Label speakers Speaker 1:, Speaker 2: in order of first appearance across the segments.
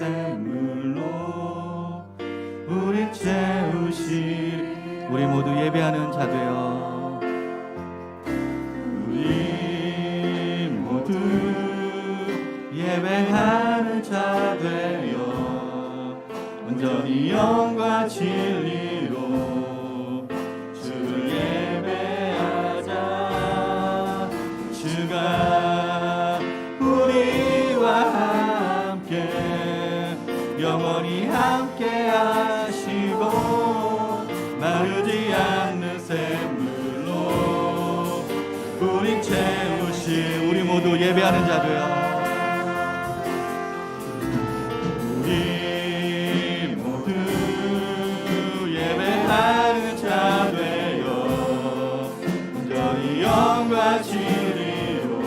Speaker 1: 샘물로 우리 채우시. 우리 모두 예배하는 자 되어 우리 모두 예배하는 자 되어 온전히 영과 진리로 주를 예배하자. 주가 우리와 함께 영원히 함께 하시고 마르지 않는 샘물로 우리 채우시. 우리 모두 예배하는 자 되어 우리 모두 예배하는 자 되어 온전히 영과 진리로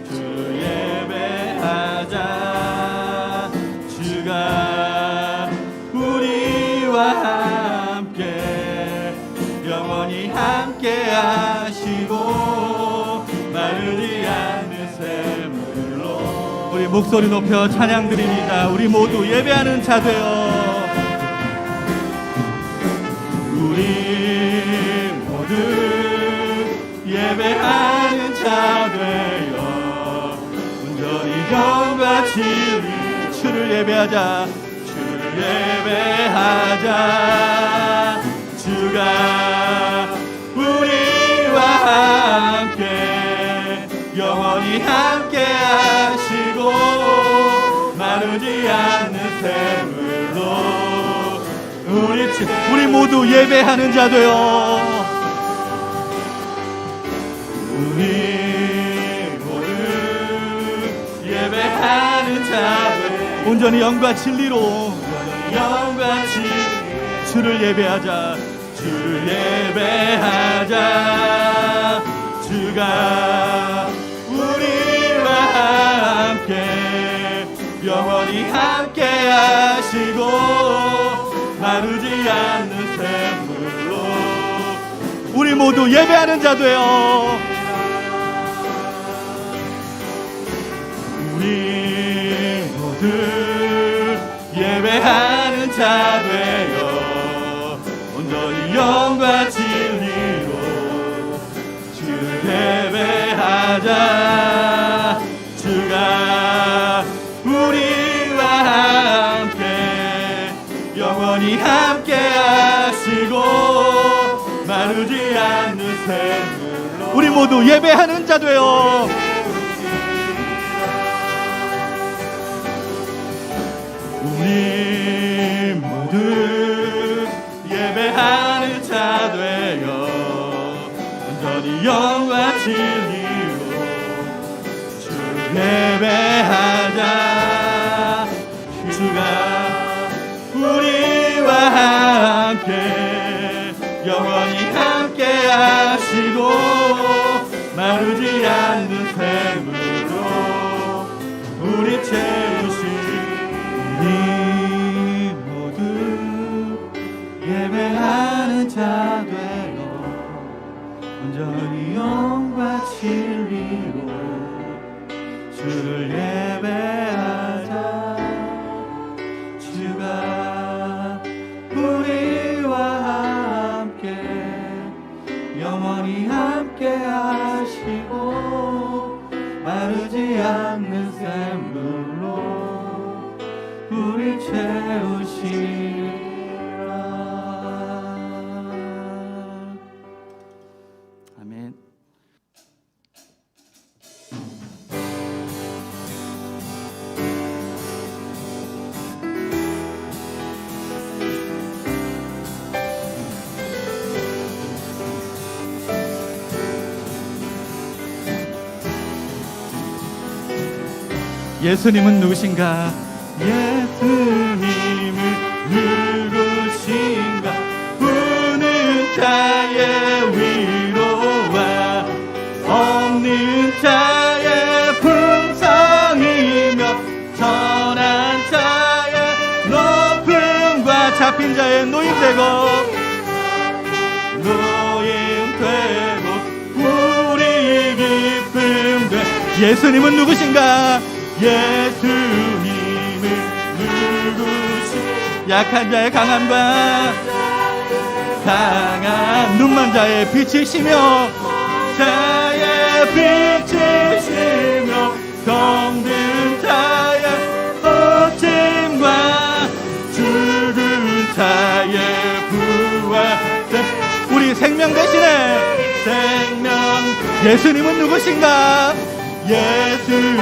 Speaker 1: 주를 예배하자. 주가 우리와 함께 영원히 함께 하시고 마르지 않는 샘물로. 우리 목소리 높여 찬양 드립니다. 우리 모두 예배하는 자 되어 우리 모두 예배하는 자 되어 온전히 영과 진리 주를 예배하자. 주를 예배하자. 주가 우리와 함께 영원히 함께 하시고 마르지 않는 샘물로 우리 모두 예배하는 자 되어 우리 모두 예배하는 자 되어 온전히 영과 진리로 영과 진리 주를 예배하자. 주를 예배하자. 주가 우리와 함께 영원히 함께 하시고 마르지 않는 샘물로 우리 모두 예배하는 자 되어 우리 모두 예배하는 자 되어 온전히 영과 진리로 주를 예배하자. 주가 우리와 함께 영원히 함께 하시고 마르지 않는 샘물로 우리 모두 예배하는 자 되어 우리 모두 예배하는 자 되어 온전히 영과 진리로 주를 예배하자. 주가 우리와 함께 영원히 함께 하시고 마르지 않는 샘물로 우리 채우시. 우리 모두 예배하는 자 되어 온전히 영과 진리로 주를 예배하자. 주가 우리와 함께 영원히 함께 하시고 마르지 않는 샘물로 우리 채우시라. 아멘. 예수님은 누구신가? 예수님은 누구신가? 우는 자의 위로와 없는 자의 풍성이며 전한 자의 높음과 잡힌 자의 노임되고 우리 기쁨 돼. 예수님은 누구신가? 예수님은 약한 자의 강함과 강한 눈먼 자의 빛이시며 자의 빛이시며 병든 자의 고침과 죽은 자의 부활. 우리 생명 대신에 생명. 예수님은 누구신가? 예수님은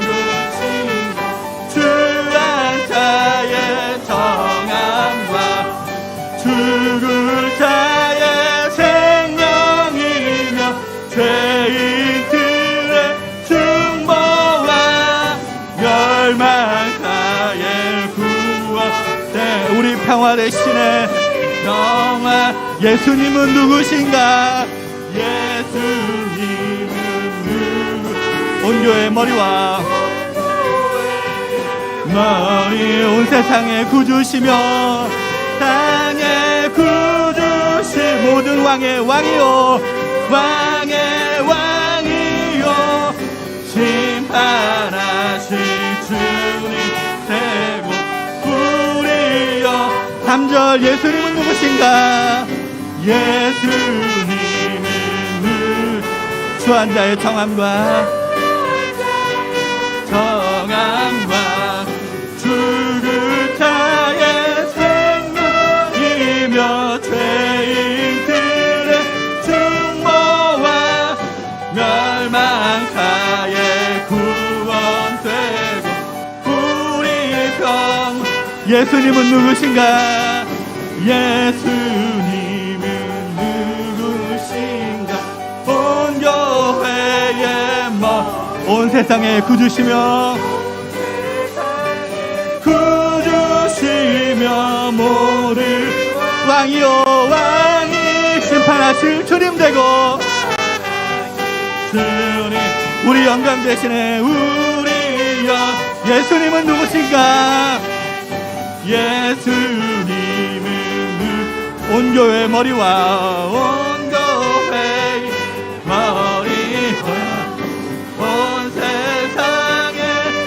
Speaker 1: 누구신가? 주한 자의 정함과 죽을 자의 생명이며 죄인들의 중보와 멸망자의 구원. 네, 우리 평화 대신에 평화. 예수님은 누구신가? 예수님은 온교의 머리와 머리 온 세상의 구주시며 땅의 구주시 모든 왕의 왕이요 왕의 왕이요 심판하실 주님 되고 우리여. 3절 예수님은 누구신가? 예수님은 주한 자의 정함과 죽을 자의 생명이며 죄인들의 중보와 멸망자의 구원되고 우리 평. 예수님은 누구신가? 예수님은 누구신가? 온 교회의 온 세상에 구주시며 모를 왕이요 왕이 심판하실 주님 되고 주님 우리 영광 대신에 우리여. 예수님은 누구신가? 예수님은 온 교회 머리와 온 교회 머리와 온 세상에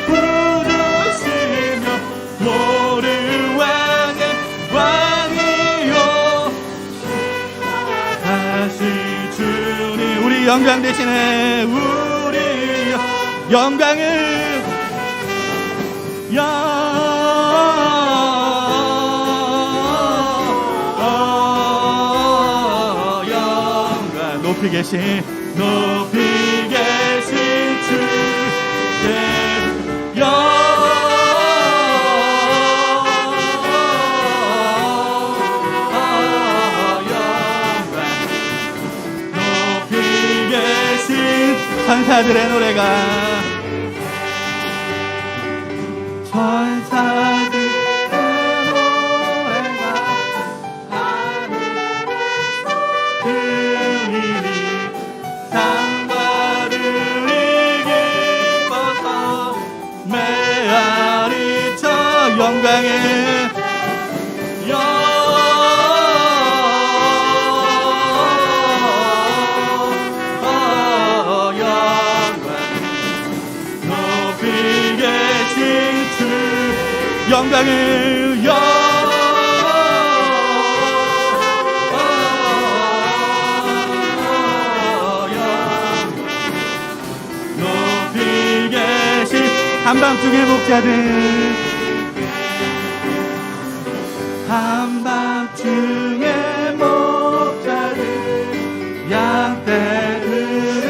Speaker 1: 부르시며 모를 왕의 왕이요 다시 주님 우리 영광 대신에 우리 영광을 영광 높이 계신 주의 높이 계신 천사들의 노래가 영광의 영광 높이 계신 주 영광을 높이 계신 한밤중의 목자들 한밤중에 목자들 양떼들을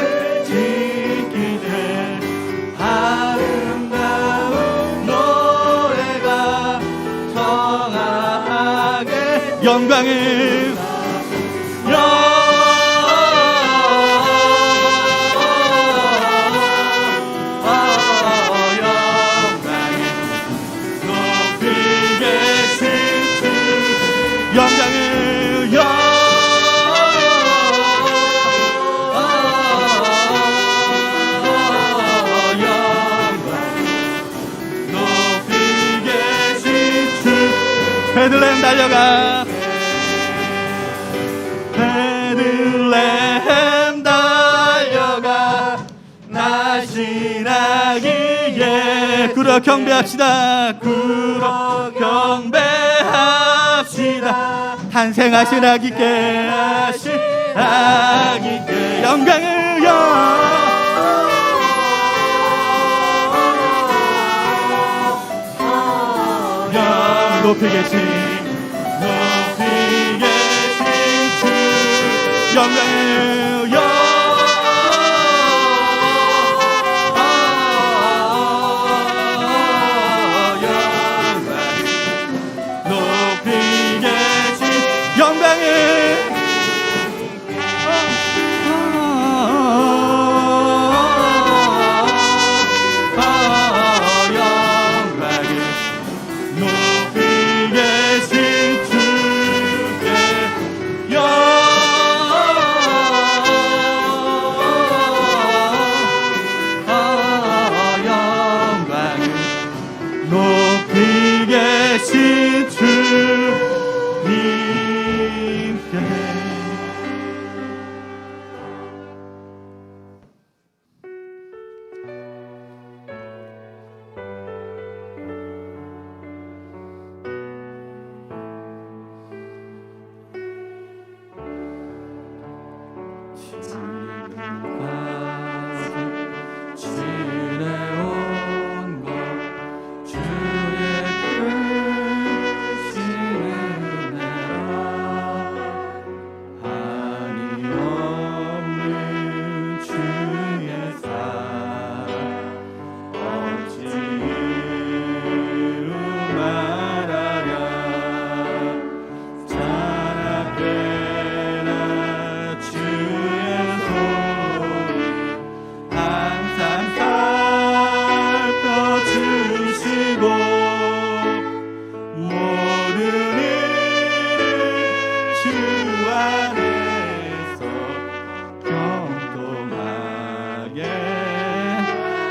Speaker 1: 지키되 아름다운 노래가 청하게 영광을 베들레헴 달려가 베들레헴 달려가 날씬하기에 굴어 경배합시다. 굴어 경배합시다. 탄생하신 아기께 하신 아기께 영광을 높이 계신 주 영광을 높이 계신 영광을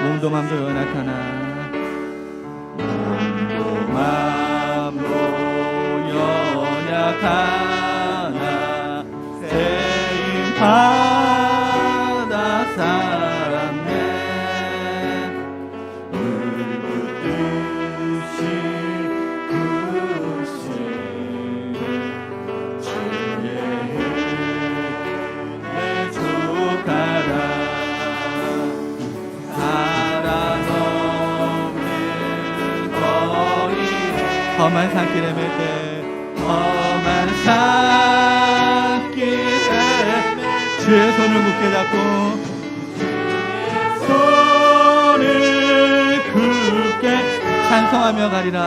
Speaker 1: 몸도 맘도 연약하나 세임 받아 살았네. 물붓듯이 부으신 주의 은혜 족하라. 험한 산길에 맬 때 험한 산길에 주의 손을 굳게 잡고 손을 굳게 찬송하며 가리라.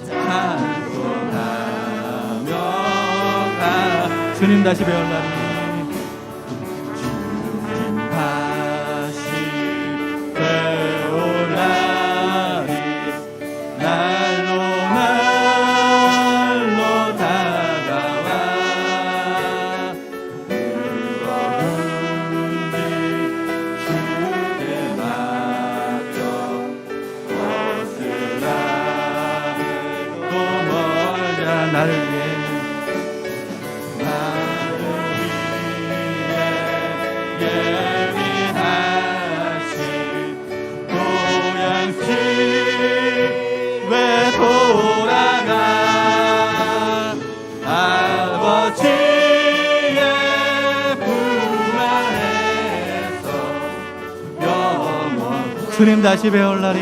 Speaker 1: 찬송하며 가 주님 다시 배울 날이 나를 위해 예비하신 고향집에 돌아가 아버지의 품 안에서 영원 주님 다시 배울 날이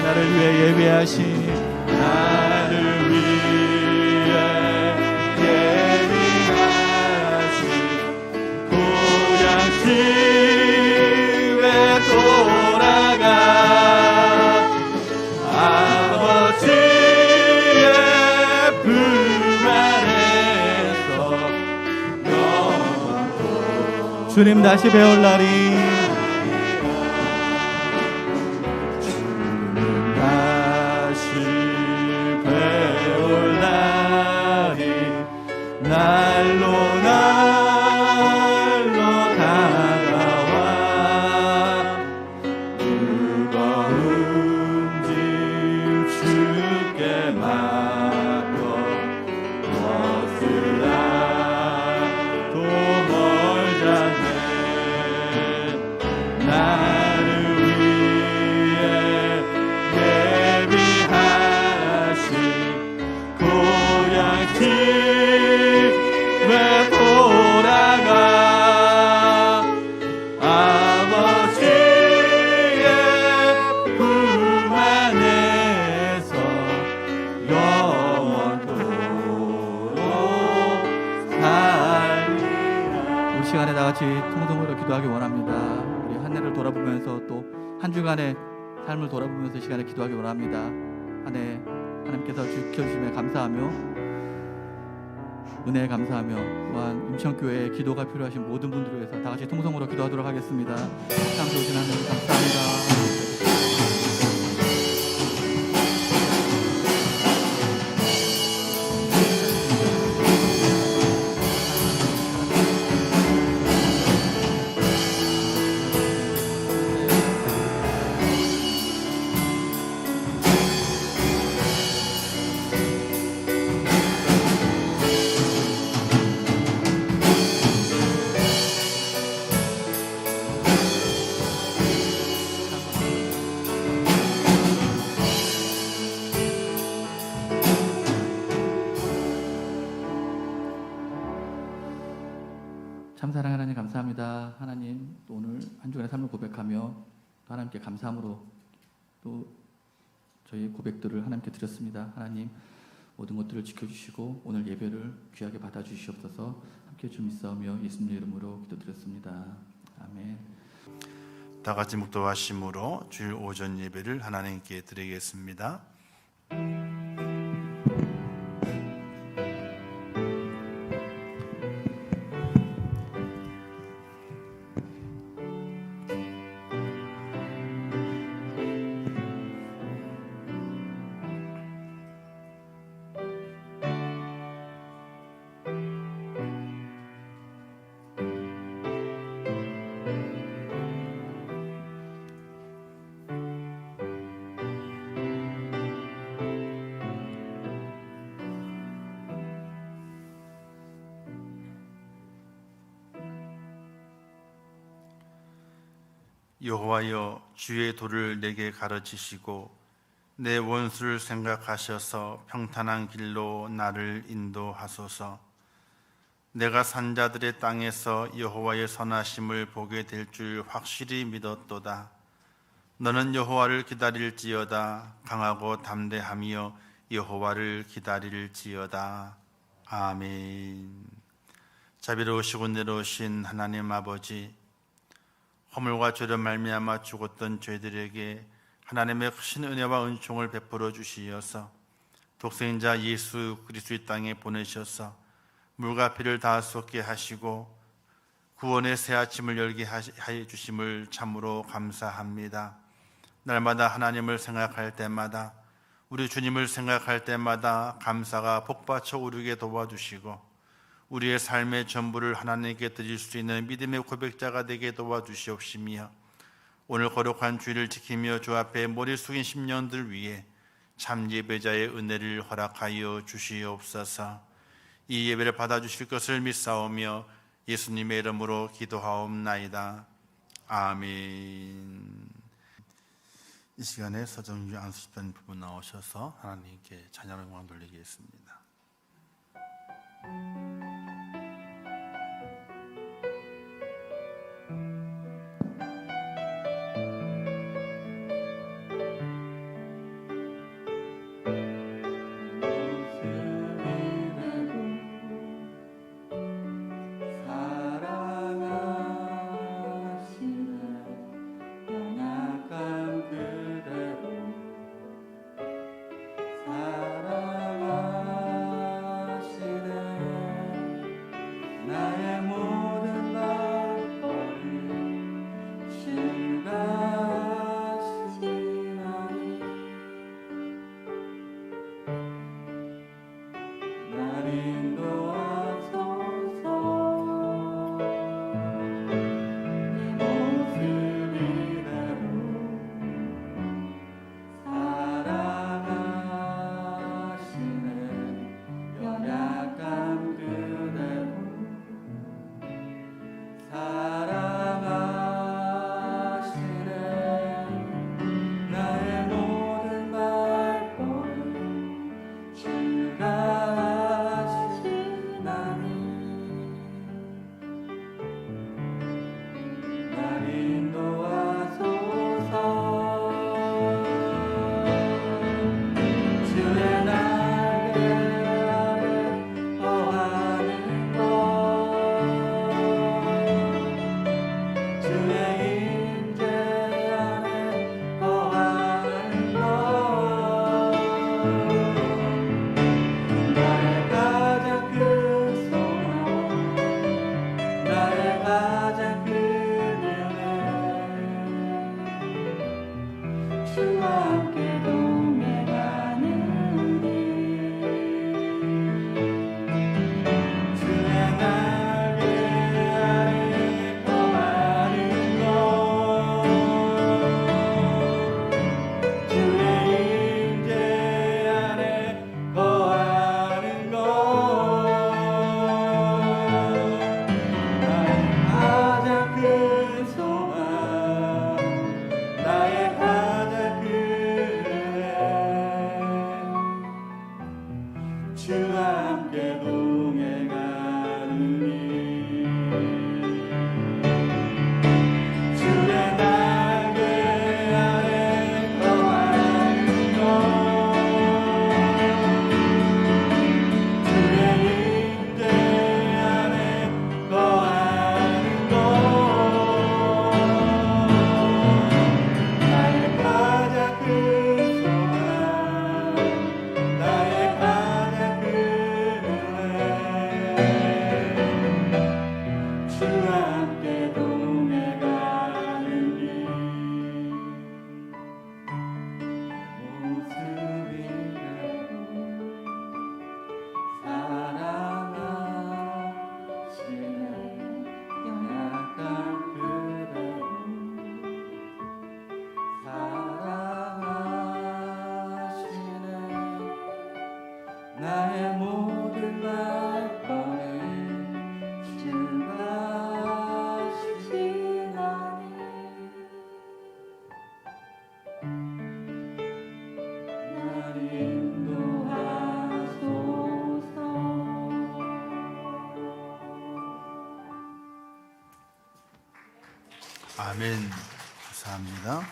Speaker 1: 나를 위해 예비하신 나를 위해 예비하신 고향집에 돌아가 아버지의 품 안에서 영원토록 주님 다시 배울 날이 같이 통성으로 기도하기 원합니다. 우리 한 해를 돌아보면서 또 한 주간의 삶을 돌아보면서 시간에 기도하기 원합니다. 한 해 하나님께서 지켜주심에 감사하며 은혜에 감사하며 또한 임천교회에 기도가 필요하신 모든 분들을 위해서 다 같이 통성으로 기도하도록 하겠습니다. 참 좋으신 하나님 감사합니다. 참 사랑하는 하나님 감사합니다. 하나님 또 오늘 한 주간의 삶을 고백하며 또 하나님께 감사함으로 또 저희 고백들을 하나님께 드렸습니다. 하나님 모든 것들을 지켜주시고 오늘 예배를 귀하게 받아주시옵소서. 함께 좀 있사오며 예수님의 이름으로 기도드렸습니다. 아멘.
Speaker 2: 다 같이 묵도하심으로 주일 오전 예배를 하나님께 드리겠습니다. 여호와여, 주의 도를 내게 가르치시고 내 원수를 생각하셔서 평탄한 길로 나를 인도하소서. 내가 산자들의 땅에서 여호와의 선하심을 보게 될 줄 확실히 믿었도다. 너는 여호와를 기다릴지어다. 강하고 담대하며 여호와를 기다릴지어다. 아멘. 자비로우시고 내로우신 하나님 아버지, 허물과 죄로 말미암아 죽었던 죄들에게 하나님의 크신 은혜와 은총을 베풀어 주시어서 독생자 예수 그리스도의 땅에 보내셔서 물과 피를 다 쏟게 하시고 구원의 새 아침을 열게 하여 주심을 참으로 감사합니다. 날마다 하나님을 생각할 때마다, 우리 주님을 생각할 때마다 감사가 복받쳐 오르게 도와주시고 우리의 삶의 전부를 하나님께 드릴 수 있는 믿음의 고백자가 되게 도와주시옵시며 오늘 거룩한 주일을 지키며 주 앞에 머리 숙인 심령들 위해 참 예배자의 은혜를 허락하여 주시옵소서. 이 예배를 받아주실 것을 믿사오며 예수님의 이름으로 기도하옵나이다. 아멘. 이 시간에 서정주 안수집사님 부부 나오셔서 하나님께 찬양의 영광 돌리겠습니다.
Speaker 1: 함께 동행하느니 주의 날개 아래 거하는 것 주의 임대 안에 거하는 것 나의 가장 큰 소망 나의 가장 큰 은혜 주와 함께 동행하느니 모습이 같고 사랑하시네 약간 그대로 사랑하시네 나의 모든 날번에 증가하시나니 날 인도하소서.
Speaker 2: 아멘. 감사합니다.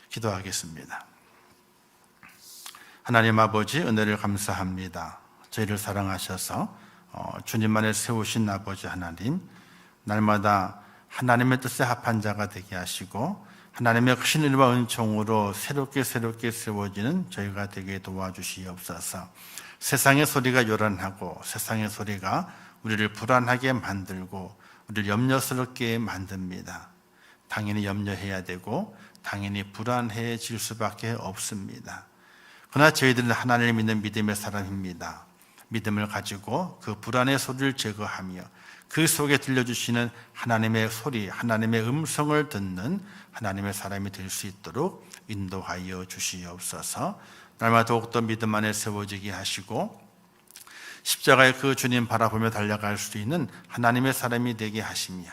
Speaker 2: 기도하겠습니다. 하나님 아버지, 은혜를 감사합니다. 저희를 사랑하셔서 주님만을 세우신 아버지 하나님, 날마다 하나님의 뜻에 합한 자가 되게 하시고 하나님의 크신 은혜와 은총으로 새롭게 세워지는 저희가 되게 도와주시옵소서. 세상의 소리가 요란하고 세상의 소리가 우리를 불안하게 만들고 우리를 염려스럽게 만듭니다. 당연히 염려해야 되고 당연히 불안해질 수밖에 없습니다. 그러나 저희들은 하나님을 믿는 믿음의 사람입니다. 믿음을 가지고 그 불안의 소리를 제거하며 그 속에 들려주시는 하나님의 소리, 하나님의 음성을 듣는 하나님의 사람이 될 수 있도록 인도하여 주시옵소서. 날마다 더욱더 믿음 안에 세워지게 하시고 십자가의 그 주님 바라보며 달려갈 수 있는 하나님의 사람이 되게 하시며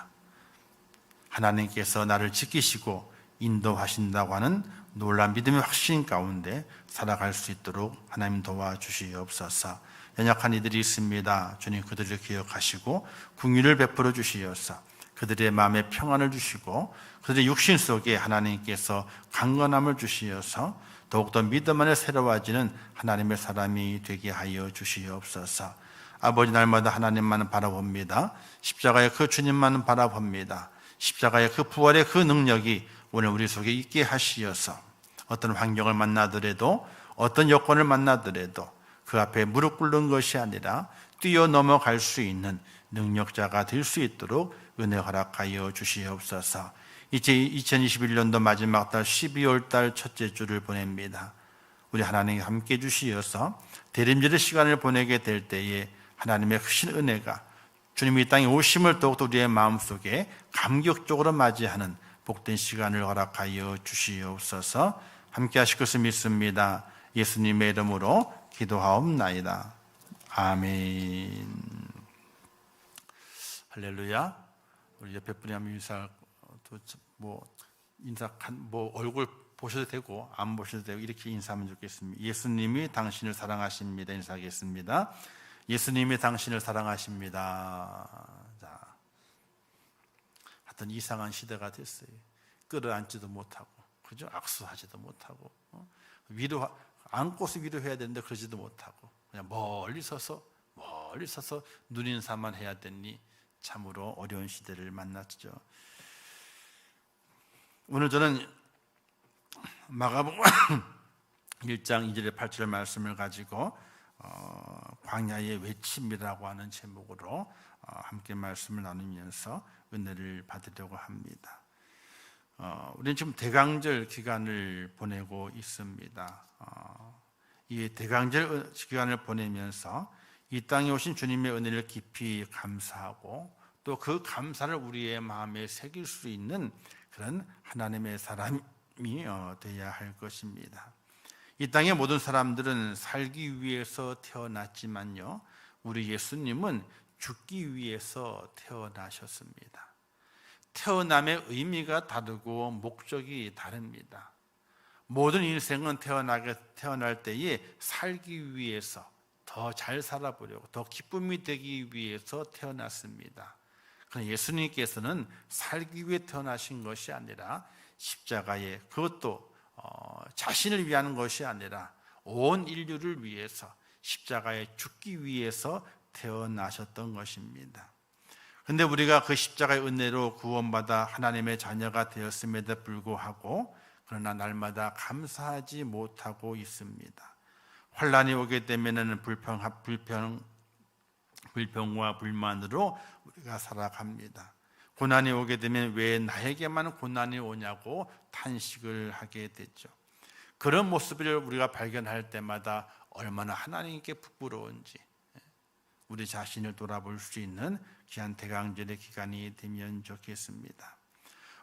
Speaker 2: 하나님께서 나를 지키시고 인도하신다고 하는 놀라운 믿음의 확신 가운데 살아갈 수 있도록 하나님 도와주시옵소서. 연약한 이들이 있습니다. 주님 그들을 기억하시고 긍휼을 베풀어 주시옵소서. 그들의 마음에 평안을 주시고 그들의 육신 속에 하나님께서 강건함을 주시어서 더욱더 믿음 안에 새로워지는 하나님의 사람이 되게 하여 주시옵소서. 아버지, 날마다 하나님만 바라봅니다. 십자가의 그 주님만 바라봅니다. 십자가의 그 부활의 그 능력이 오늘 우리 속에 있게 하시어서 어떤 환경을 만나더라도 어떤 여건을 만나더라도 그 앞에 무릎 꿇는 것이 아니라 뛰어넘어갈 수 있는 능력자가 될 수 있도록 은혜 허락하여 주시옵소서. 이제 2021년도 마지막 달 12월 달 첫째 주를 보냅니다. 우리 하나님이 함께 해 주시어서 대림절의 시간을 보내게 될 때에 하나님의 크신 은혜가 주님이 이 땅에 오심을 더욱더 우리의 마음속에 감격적으로 맞이하는 복된 시간을 허락하여 주시옵소서. 함께 하실 것을 믿습니다. 예수님의 이름으로 기도하옵나이다. 아멘. 할렐루야. 우리 옆에 분이 한번 얼굴 보셔도 되고 안 보셔도 되고 이렇게 인사하면 좋겠습니다. 예수님이 당신을 사랑하십니다. 인사하겠습니다. 예수님이 당신을 사랑하십니다. 자, 하여튼 이상한 시대가 됐어요. 끌어안지도 못하고, 그죠? 악수하지도 못하고, 안고서 위로해야 되는데 그러지도 못하고, 그냥 멀리 서서 눈인사만 해야 되니 참으로 어려운 시대를 만났죠. 오늘 저는 마가복음 1장 2절에 8절 말씀을 가지고 광야의 외침이라고 하는 제목으로 함께 말씀을 나누면서 은혜를 받으려고 합니다. 우리는 지금 대강절 기간을 보내고 있습니다. 이 대강절 기간을 보내면서 이 땅에 오신 주님의 은혜를 깊이 감사하고 또 그 감사를 우리의 마음에 새길 수 있는 그런 하나님의 사람이 되어야 할 것입니다. 이 땅의 모든 사람들은 살기 위해서 태어났지만요, 우리 예수님은 죽기 위해서 태어나셨습니다. 태어남의 의미가 다르고 목적이 다릅니다. 모든 인생은 태어날 때에 살기 위해서, 더 잘 살아보려고, 더 기쁨이 되기 위해서 태어났습니다. 그러나 예수님께서는 살기 위해 태어나신 것이 아니라 십자가에, 그것도 자신을 위한 것이 아니라 온 인류를 위해서 십자가에 죽기 위해서 태어나셨던 것입니다. 그런데 우리가 그 십자가의 은혜로 구원받아 하나님의 자녀가 되었음에도 불구하고 그러나 날마다 감사하지 못하고 있습니다. 환난이 오게 되면은 불평과 불만으로 우리가 살아갑니다. 고난이 오게 되면 왜 나에게만 고난이 오냐고 탄식을 하게 되죠. 그런 모습을 우리가 발견할 때마다 얼마나 하나님께 부끄러운지 우리 자신을 돌아볼 수 있는 귀한 대강절의 기간이 되면 좋겠습니다.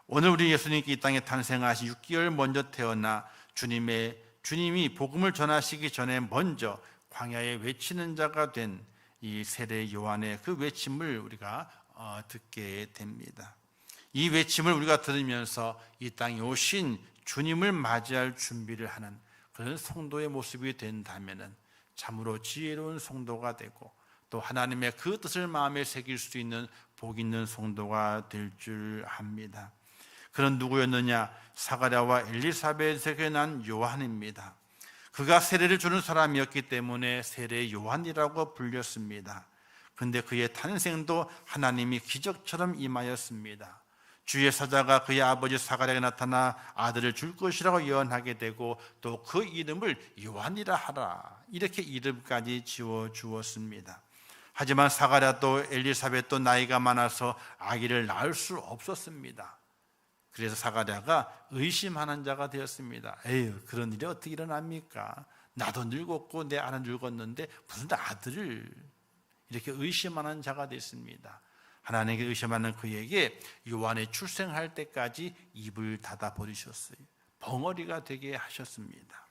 Speaker 2: 오늘 우리 예수님께 이 땅에 탄생하시 6개월 먼저 태어나 주님이 복음을 전하시기 전에 먼저 광야에 외치는 자가 된 이 세례 요한의 그 외침을 우리가 듣게 됩니다. 이 외침을 우리가 들으면서 이 땅에 오신 주님을 맞이할 준비를 하는 그런 성도의 모습이 된다면 참으로 지혜로운 성도가 되고 또 하나님의 그 뜻을 마음에 새길 수 있는 복 있는 성도가 될 줄 압니다. 그런 누구였느냐? 사가랴와 엘리사벳에게 난 요한입니다. 그가 세례를 주는 사람이었기 때문에 세례 요한이라고 불렸습니다. 그런데 그의 탄생도 하나님이 기적처럼 임하였습니다. 주의 사자가 그의 아버지 사가랴에게 나타나 아들을 줄 것이라고 예언하게 되고 또 그 이름을 요한이라 하라, 이렇게 이름까지 지어 주었습니다. 하지만 사가랴도 엘리사벳도 나이가 많아서 아기를 낳을 수 없었습니다. 그래서 사가랴가 의심하는 자가 되었습니다. 에휴, 그런 일이 어떻게 일어납니까? 나도 늙었고 내 아는 늙었는데 무슨 아들을, 이렇게 의심하는 자가 됐습니다. 하나님께 의심하는 그에게 요한이 출생할 때까지 입을 닫아 버리셨어요. 벙어리가 되게 하셨습니다.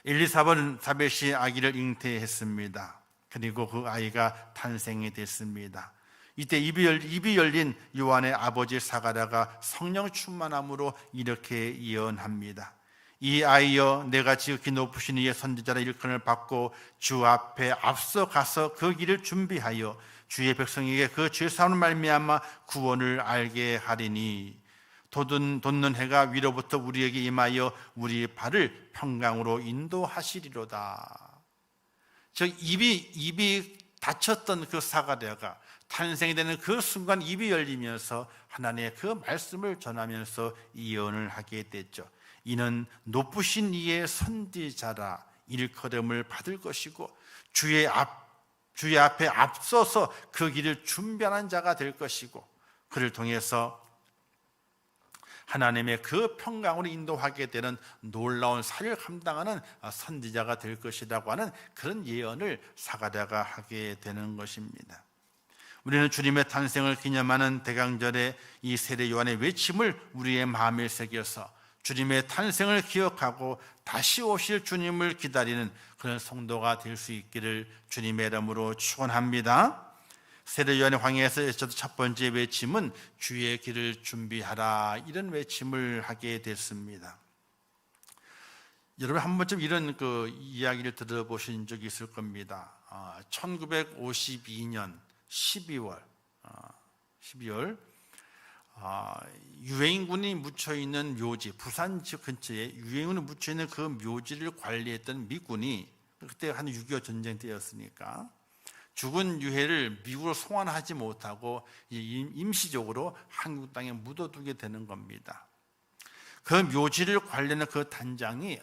Speaker 2: 엘리사벳이 아기를 잉태했습니다. 그리고 그 아이가 탄생이 됐습니다. 이때 입이 열린 요한의 아버지 사가랴가 성령 충만함으로 이렇게 예언합니다. 이 아이여, 내가 지극히 높으신 이의 선지자라 일컬음을 받고 주 앞에 앞서 가서 그 길을 준비하여 주의 백성에게 그 죄사함을 말미암아 구원을 알게 하리니 돋는 해가 위로부터 우리에게 임하여 우리 발을 평강으로 인도하시리로다. 즉 입이 닫혔던 그 사가랴가 탄생이 되는 그 순간 입이 열리면서 하나님의 그 말씀을 전하면서 예언을 하게 됐죠. 이는 높으신 이의 선지자라 일컬음을 받을 것이고 주의 앞에 앞서서 그 길을 준비하는 자가 될 것이고 그를 통해서 하나님의 그 평강으로 인도하게 되는 놀라운 사역을 감당하는 선지자가 될 것이라고 하는 그런 예언을 사가랴가 하게 되는 것입니다. 우리는 주님의 탄생을 기념하는 대강절의 이 세례 요한의 외침을 우리의 마음에 새겨서 주님의 탄생을 기억하고 다시 오실 주님을 기다리는 그런 성도가 될 수 있기를 주님의 이름으로 축원합니다. 세례 요한의 광야에서 외쳤던 첫 번째 외침은 주의 길을 준비하라, 이런 외침을 하게 됐습니다. 여러분 한 번쯤 이런 그 이야기를 들어보신 적이 있을 겁니다. 1952년 12월 유해인군이 묻혀있는 묘지, 부산 지역 근처에 유해인군이 묻혀있는 그 묘지를 관리했던 미군이, 그때 한 6.25 전쟁 때였으니까 죽은 유해를 미국으로 송환하지 못하고 임시적으로 한국 땅에 묻어두게 되는 겁니다. 그 묘지를 관리하는 그 단장이,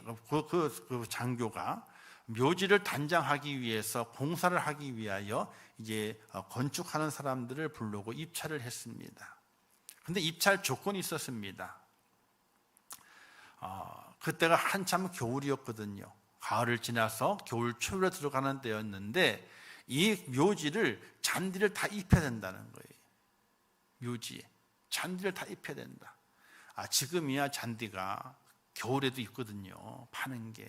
Speaker 2: 그 장교가 묘지를 단장하기 위해서, 공사를 하기 위하여 이제 건축하는 사람들을 부르고 입찰을 했습니다. 그런데 입찰 조건이 있었습니다. 그때가 한참 겨울이었거든요. 가을을 지나서 겨울 초에 들어가는 때였는데 이 묘지를 잔디를 다 입혀야 된다는 거예요. 묘지에 잔디를 다 입혀야 된다. 지금이야 잔디가 겨울에도 있거든요, 파는 게.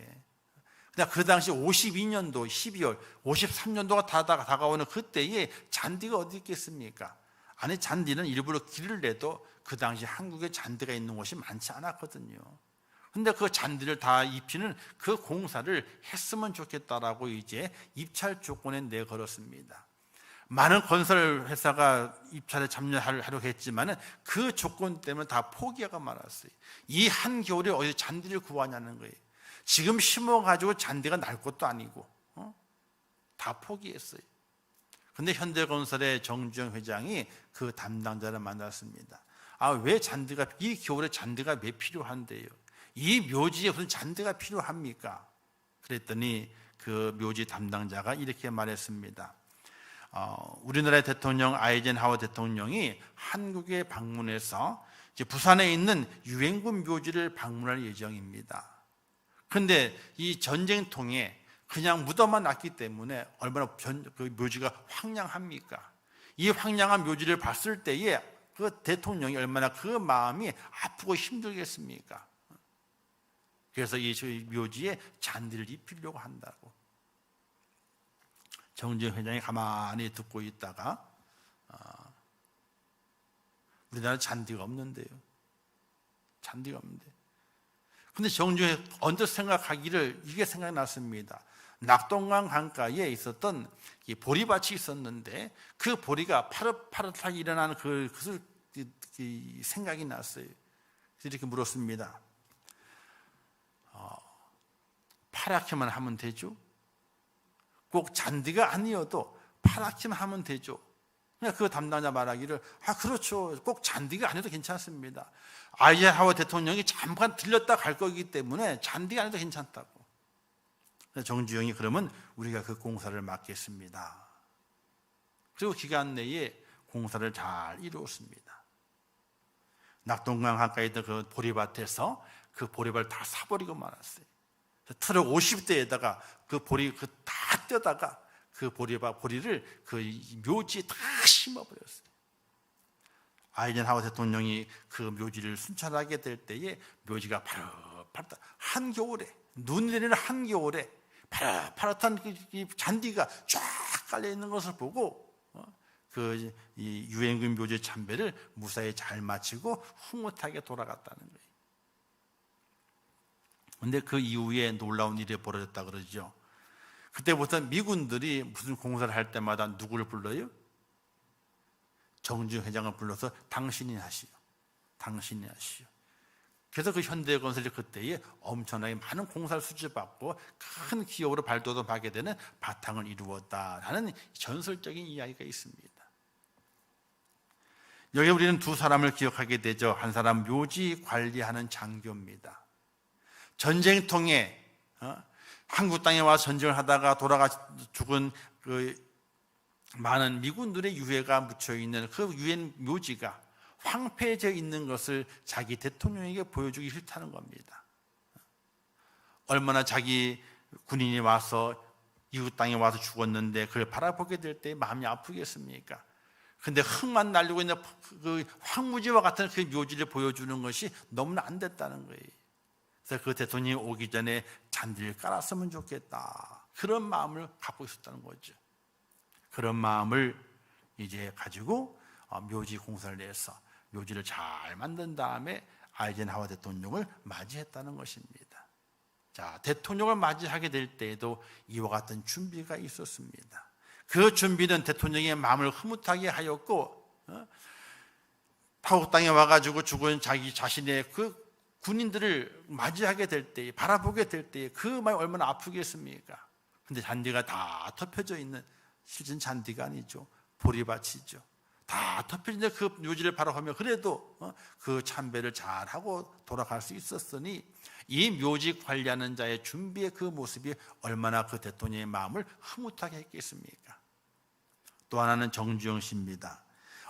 Speaker 2: 근데 그 당시 52년도 12월, 53년도가 다가오는 그때에 잔디가 어디 있겠습니까? 아니, 잔디는 일부러 길을 내도 그 당시 한국에 잔디가 있는 곳이 많지 않았거든요. 근데 그 잔디를 다 입히는 그 공사를 했으면 좋겠다라고 이제 입찰 조건에 내걸었습니다. 많은 건설 회사가 입찰에 참여하려고 했지만은 그 조건 때문에 다 포기하고 말았어요. 이 한겨울에 어디서 잔디를 구하냐는 거예요. 지금 심어가지고 잔디가 날 것도 아니고 다 포기했어요. 근데 현대건설의 정주영 회장이 그 담당자를 만났습니다. 왜 잔디가, 이 겨울에 잔디가 왜 필요한데요? 이 묘지에 무슨 잔디가 필요합니까? 그랬더니 그 묘지 담당자가 이렇게 말했습니다. 우리나라의 대통령 아이젠하워 대통령이 한국에 방문해서 이제 부산에 있는 유엔군 묘지를 방문할 예정입니다. 그런데 이 전쟁통에 그냥 묻어만 놨기 때문에 얼마나 그 묘지가 황량합니까? 이 황량한 묘지를 봤을 때에 그 대통령이 얼마나 그 마음이 아프고 힘들겠습니까? 그래서 이 묘지에 잔디를 입히려고 한다고. 정주영 회장이 가만히 듣고 있다가 우리나라 잔디가 없는데요. 잔디가 없는데. 근데 정주영 언뜻 생각하기를 이게 생각났습니다. 낙동강 강가에 있었던 보리밭이 있었는데 그 보리가 파릇파릇하게 일어나는 그것을 생각이 났어요. 그래서 이렇게 물었습니다. 파랗게만 하면 되죠? 꼭 잔디가 아니어도 파랗게만 하면 되죠? 그 담당자 말하기를 그렇죠. 꼭 잔디가 아니어도 괜찮습니다. 아이젠하워 대통령이 잠깐 들렸다 갈 거기 때문에 잔디가 아니어도 괜찮다고. 정주영이 그러면 우리가 그 공사를 맡겠습니다. 그리고 기간 내에 공사를 잘 이루었습니다. 낙동강 가까이 있던 그 보리밭에서 그 보리밭을 다 사버리고 말았어요. 트럭 50대에다가 그 보리 다 떼다가 그 보리를 그 묘지에 다 심어버렸어요. 아이젠하워 대통령이 그 묘지를 순찰하게 될 때에 묘지가 파릇파릇 한겨울에 눈 내리는 한겨울에 파릇파릇한 잔디가 쫙 깔려 있는 것을 보고 그 유엔군 묘지 참배를 무사히 잘 마치고 흐뭇하게 돌아갔다는 거예요. 그런데 그 이후에 놀라운 일이 벌어졌다 그러죠. 그때부터 미군들이 무슨 공사를 할 때마다 누구를 불러요? 정주영 회장을 불러서 당신이 하시오. 당신이 하시오. 그래서 그 현대건설이 그때에 엄청나게 많은 공사를 수주받고 큰 기업으로 발돋움하게 되는 바탕을 이루었다라는 전설적인 이야기가 있습니다. 여기 우리는 두 사람을 기억하게 되죠. 한 사람 묘지 관리하는 장교입니다. 전쟁통에 한국 땅에 와서 전쟁을 하다가 돌아가 죽은 그 많은 미군들의 유해가 묻혀 있는 그 유엔 묘지가 황폐해져 있는 것을 자기 대통령에게 보여주기 싫다는 겁니다. 얼마나 자기 군인이 와서 이웃 땅에 와서 죽었는데 그걸 바라보게 될 때 마음이 아프겠습니까? 근데 흙만 날리고 있는 그 황무지와 같은 그 묘지를 보여주는 것이 너무나 안 됐다는 거예요. 그래서 그 대통령이 오기 전에 잔디를 깔았으면 좋겠다. 그런 마음을 갖고 있었다는 거죠. 그런 마음을 이제 가지고 묘지 공사를 해서 묘지를 잘 만든 다음에 아이젠하워 대통령을 맞이했다는 것입니다. 자, 대통령을 맞이하게 될 때에도 이와 같은 준비가 있었습니다. 그 준비는 대통령의 마음을 흐뭇하게 하였고 타국 땅에 와가지고 죽은 자기 자신의 그 군인들을 맞이하게 될 때, 바라보게 될 때 그 마음이 얼마나 아프겠습니까? 근데 잔디가 다 덮여져 있는, 실은 잔디가 아니죠. 보리밭이죠. 다 덮여진 그 묘지를 바라보며 그래도 그 참배를 잘하고 돌아갈 수 있었으니 이 묘지 관리하는 자의 준비의 그 모습이 얼마나 그 대통령의 마음을 흐뭇하게 했겠습니까? 또 하나는 정주영 씨입니다.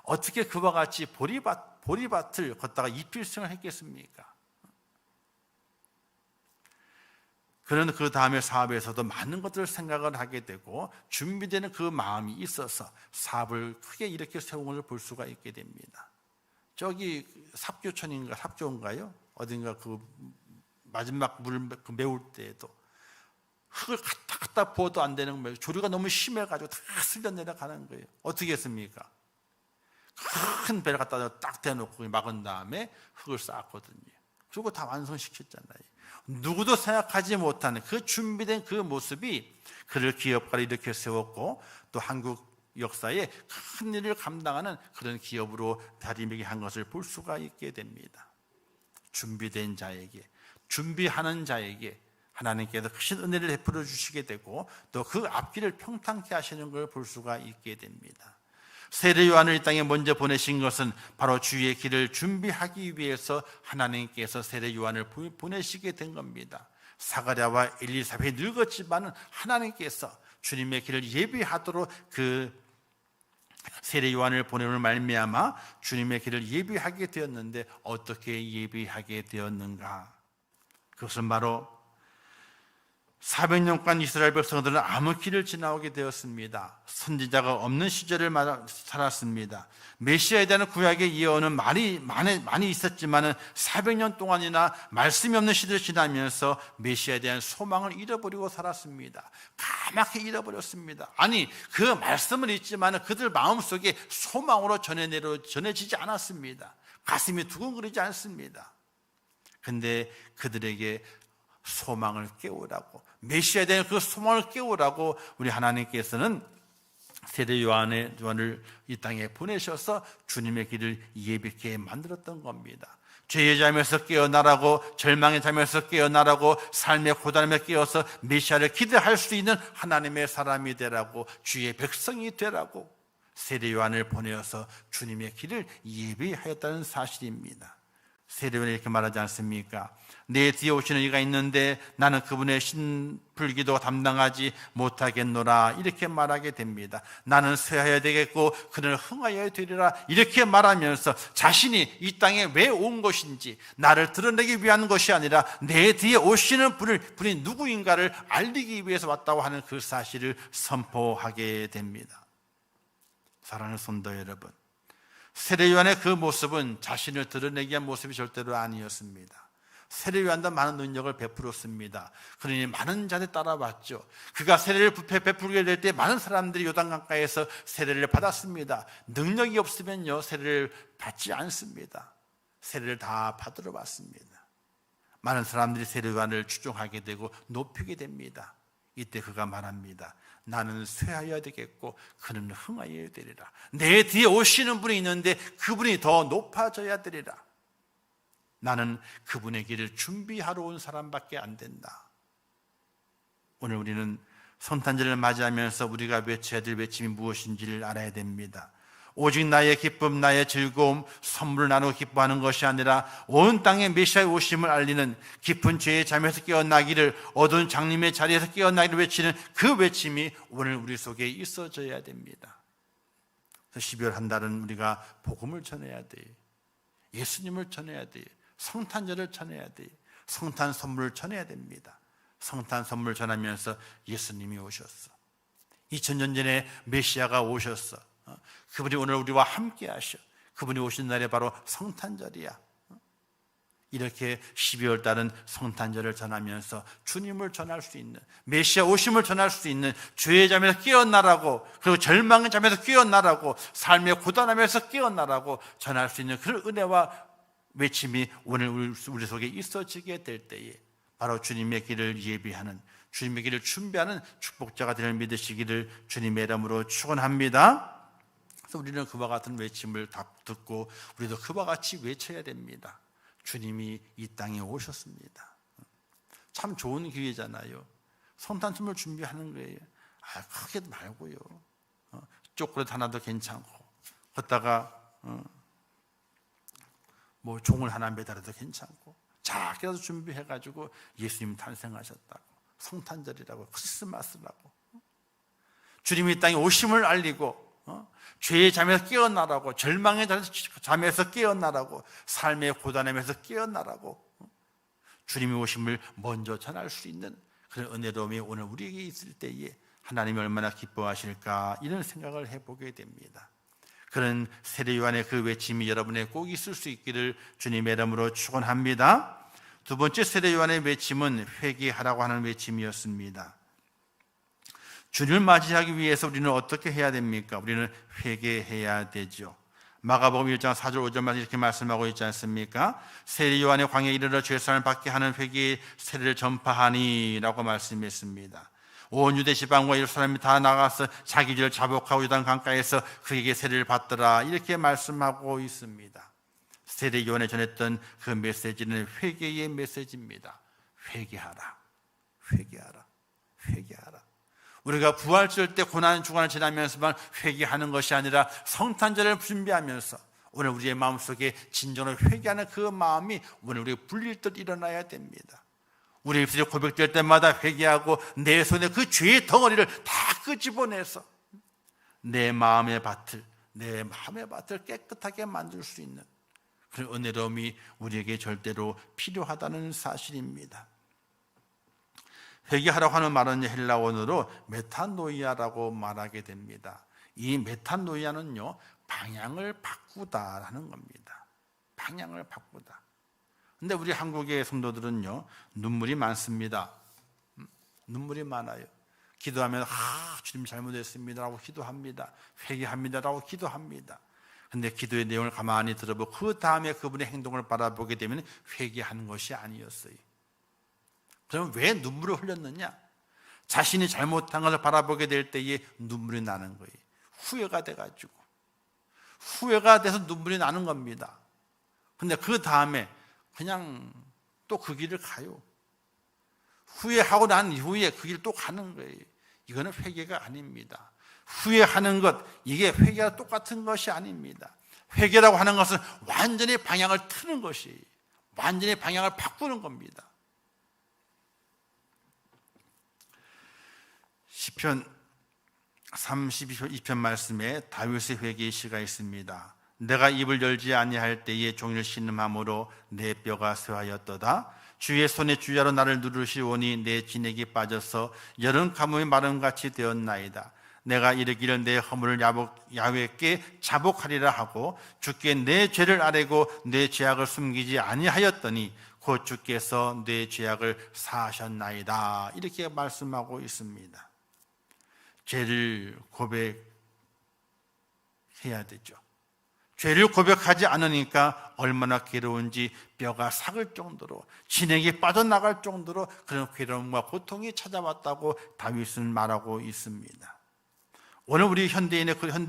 Speaker 2: 어떻게 그와 같이 보리밭을 걷다가 입필승을 했겠습니까? 그는 그 다음에 사업에서도 많은 것들을 생각을 하게 되고 준비되는 그 마음이 있어서 사업을 크게 이렇게 세운 것을 볼 수가 있게 됩니다. 저기 삽교천인가 삽교인가요? 어딘가 그 마지막 물 메울 때에도 흙을 갖다 부어도 안 되는 거예요. 조류가 너무 심해가지고 다 쓸려 내려가는 거예요. 어떻게 했습니까? 큰 배를 갖다 딱 대놓고 막은 다음에 흙을 쌓았거든요. 그리고 다 완성시켰잖아요. 누구도 생각하지 못하는 그 준비된 그 모습이 그를 기업가로 이렇게 세웠고, 또 한국 역사에 큰 일을 감당하는 그런 기업으로 자리매김한 것을 볼 수가 있게 됩니다. 준비된 자에게, 준비하는 자에게 하나님께서 큰 은혜를 베풀어 주시게 되고, 또 그 앞길을 평탄케 하시는 걸 볼 수가 있게 됩니다. 세례 요한을 이 땅에 먼저 보내신 것은 바로 주의 길을 준비하기 위해서 하나님께서 세례 요한을 보내시게 된 겁니다. 사가랴와 엘리사벳이 늙었지만 하나님께서 주님의 길을 예비하도록 그 세례 요한을 보내는 말미암아 주님의 길을 예비하게 되었는데, 어떻게 예비하게 되었는가? 그것은 바로 400년간 이스라엘 백성들은 아무 길을 지나오게 되었습니다. 선지자가 없는 시절을 살았습니다. 메시아에 대한 구약의 예언은 많이 있었지만 400년 동안이나 말씀이 없는 시대를 지나면서 메시아에 대한 소망을 잃어버리고 살았습니다. 까맣게 잃어버렸습니다. 아니, 그 말씀은 있지만 그들 마음속에 소망으로 전해지지 않았습니다. 가슴이 두근거리지 않습니다. 근데 그들에게 소망을 깨우라고, 메시아에 대한 그 소망을 깨우라고 우리 하나님께서는 세례 요한을 이 땅에 보내셔서 주님의 길을 예비케 만들었던 겁니다. 죄의 잠에서 깨어나라고, 절망의 잠에서 깨어나라고, 삶의 고단함에 깨어서 메시아를 기대할 수 있는 하나님의 사람이 되라고, 주의 백성이 되라고 세례 요한을 보내어서 주님의 길을 예비하였다는 사실입니다. 세례 요한이 이렇게 말하지 않습니까? 내 뒤에 오시는 이가 있는데 나는 그분의 신불기도 담당하지 못하겠노라, 이렇게 말하게 됩니다. 나는 쇠하여야 되겠고 그는 흥하여야 되리라, 이렇게 말하면서 자신이 이 땅에 왜 온 것인지, 나를 드러내기 위한 것이 아니라 내 뒤에 오시는 분이 누구인가를 알리기 위해서 왔다고 하는 그 사실을 선포하게 됩니다. 사랑하는 성도 여러분, 세례 요한의 그 모습은 자신을 드러내기 위한 모습이 절대로 아니었습니다. 세례 요한도 많은 능력을 베풀었습니다. 그러니 많은 자들이 따라왔죠. 그가 세례를 베풀게 될 때 많은 사람들이 요단강가에서 세례를 받았습니다. 능력이 없으면요, 세례를 받지 않습니다. 세례를 다 받으러 왔습니다. 많은 사람들이 세례 요한을 추종하게 되고 높이게 됩니다. 이때 그가 말합니다. 나는 쇠하여야 되겠고 그는 흥하여야 되리라. 내 뒤에 오시는 분이 있는데 그분이 더 높아져야 되리라. 나는 그분의 길을 준비하러 온 사람밖에 안 된다. 오늘 우리는 성탄절을 맞이하면서 우리가 외쳐야 될 외침이 무엇인지를 알아야 됩니다. 오직 나의 기쁨, 나의 즐거움, 선물을 나누고 기뻐하는 것이 아니라 온 땅에 메시아의 오심을 알리는, 깊은 죄의 잠에서 깨어나기를, 어두운 장님의 자리에서 깨어나기를 외치는 그 외침이 오늘 우리 속에 있어져야 됩니다. 그래서 12월 한 달은 우리가 복음을 전해야 돼요. 예수님을 전해야 돼요. 성탄절을 전해야 돼요. 성탄 선물을 전해야 됩니다. 성탄 선물 전하면서 예수님이 오셨어. 2000년 전에 메시아가 오셨어. 그분이 오늘 우리와 함께 하셔. 그분이 오신 날이 바로 성탄절이야. 이렇게 12월 달은 성탄절을 전하면서 주님을 전할 수 있는, 메시아 오심을 전할 수 있는, 죄의 잠에서 깨어나라고, 그리고 절망의 잠에서 깨어나라고, 삶의 고단함에서 깨어나라고 전할 수 있는 그런 은혜와 외침이 오늘 우리 속에 있어지게 될 때에 바로 주님의 길을 예비하는, 주님의 길을 준비하는 축복자가 되는 믿으시기를 주님의 이름으로 축원합니다. 그래서 우리는 그와 같은 외침을 듣고 우리도 그와 같이 외쳐야 됩니다. 주님이 이 땅에 오셨습니다. 참 좋은 기회잖아요. 성탄춤을 준비하는 거예요. 크게 말고요. 초콜릿 하나도 괜찮고, 걷다가 뭐 종을 하나 매달아도 괜찮고, 작게라도 준비해가지고 예수님 탄생하셨다고, 성탄절이라고, 크리스마스라고, 주님이 이 땅에 오심을 알리고, 죄의 잠에서 깨어나라고, 절망의 잠에서 깨어나라고, 삶의 고단함에서 깨어나라고, 주님이 오심을 먼저 전할 수 있는 그런 은혜로움이 오늘 우리에게 있을 때에 하나님이 얼마나 기뻐하실까, 이런 생각을 해보게 됩니다. 그런 세례 요한의 그 외침이 여러분에 꼭 있을 수 있기를 주님의 이름으로 축원합니다. 두 번째 세례 요한의 외침은 회개하라고 하는 외침이었습니다. 주님을 맞이하기 위해서 우리는 어떻게 해야 됩니까? 우리는 회개해야 되죠. 마가복음 1장 4절 5절만 이렇게 말씀하고 있지 않습니까? 세례 요한의 광야에 이르러 죄사함을 받게 하는 회개의 세례를 전파하니 라고 말씀했습니다. 온 유대 지방과 예루살렘이 다 나가서 자기 죄를 자복하고 요단 강가에서 그에게 세례를 받더라 이렇게 말씀하고 있습니다. 세례 요한에 전했던 그 메시지는 회개의 메시지입니다. 회개하라, 회개하라, 회개하라. 우리가 부활절 때 고난 주간을 지나면서만 회개하는 것이 아니라 성탄절을 준비하면서 오늘 우리의 마음속에 진정으로 회개하는 그 마음이 오늘 우리가 불릴듯 일어나야 됩니다. 우리 입술이 고백될 때마다 회개하고 내 손에 그 죄의 덩어리를 다 끄집어내서 내 마음의 밭을 깨끗하게 만들 수 있는 그런 은혜로움이 우리에게 절대로 필요하다는 사실입니다. 회개하라고 하는 말은 헬라어로 메타노이아라고 말하게 됩니다. 이 메타노이아는요, 방향을 바꾸다라는 겁니다. 방향을 바꾸다. 근데 우리 한국의 성도들은요, 눈물이 많습니다. 눈물이 많아요. 기도하면 주님 잘못했습니다라고 기도합니다. 회개합니다라고 기도합니다. 근데 기도의 내용을 가만히 들어보고 그 다음에 그분의 행동을 바라보게 되면 회개하는 것이 아니었어요. 그럼 왜 눈물을 흘렸느냐? 자신이 잘못한 것을 바라보게 될 때에 눈물이 나는 거예요. 후회가 돼가지고 후회가 돼서 눈물이 나는 겁니다. 근데 그 다음에 그냥 또 그 길을 가요. 후회하고 난 이후에 그 길을 또 가는 거예요. 이거는 회개가 아닙니다. 후회하는 것, 이게 회개와 똑같은 것이 아닙니다. 회개라고 하는 것은 완전히 방향을 트는 것이, 완전히 방향을 바꾸는 겁니다. 시편 32편 말씀에 다윗의 회개의 시가 있습니다. 내가 입을 열지 아니할 때에 종일 신음함으로 내 뼈가 쇠하였도다. 주의 손에 주야로 나를 누르시오니 내 진액이 빠져서 여름 가뭄의 마름같이 되었나이다. 내가 이르기를 내 허물을 야훼께 자복하리라 하고 주께 내 죄를 아뢰고 내 죄악을 숨기지 아니하였더니 곧 주께서 내 죄악을 사하셨나이다. 이렇게 말씀하고 있습니다. 죄를 고백해야 되죠. 죄를 고백하지 않으니까 얼마나 괴로운지 뼈가 삭을 정도로 진액이 빠져나갈 정도로 그런 괴로움과 고통이 찾아왔다고 다윗은 말하고 있습니다. 오늘 우리 현대